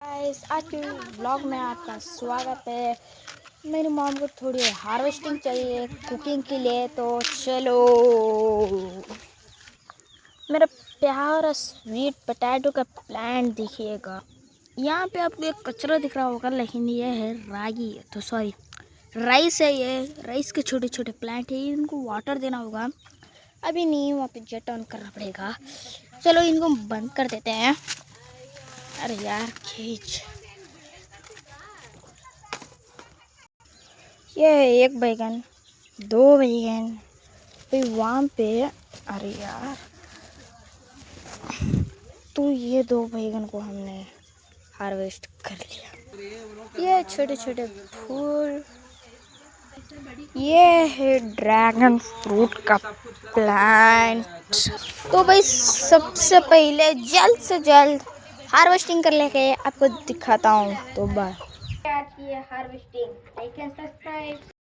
Guys, आज के vlog में आपका स्वागत है। मेरी मॉम को थोड़ी हार्वेस्टिंग चाहिए कुकिंग के लिए, तो चलो। मेरा प्यारा स्वीट पोटैटो का प्लांट देखिएगा। यहाँ पे आपको एक कचरा दिख रहा होगा, लेकिन ये है रागी, तो सॉरी राइस है। ये राइस के छोटे छोटे प्लांट है, इनको वाटर देना होगा। अभी नहीं, वहाँ पे जेट ऑन करना पड़ेगा। चलो इनको बंद कर देते हैं। अरे यार खींच। ये है एक बैगन, दो बैगन, फिर वहाँ पे, अरे यार, तो ये दो बैगन को हमने हार्वेस्ट कर लिया। ये छोटे छोटे फूल, ये है ड्रैगन फ्रूट का प्लांट। तो भाई सबसे पहले जल्द से जल्द हार्वेस्टिंग कर लेके आपको दिखाता हूँ। तो बाय। आज की हार्वेस्टिंग, लाइक एंड सब्सक्राइब।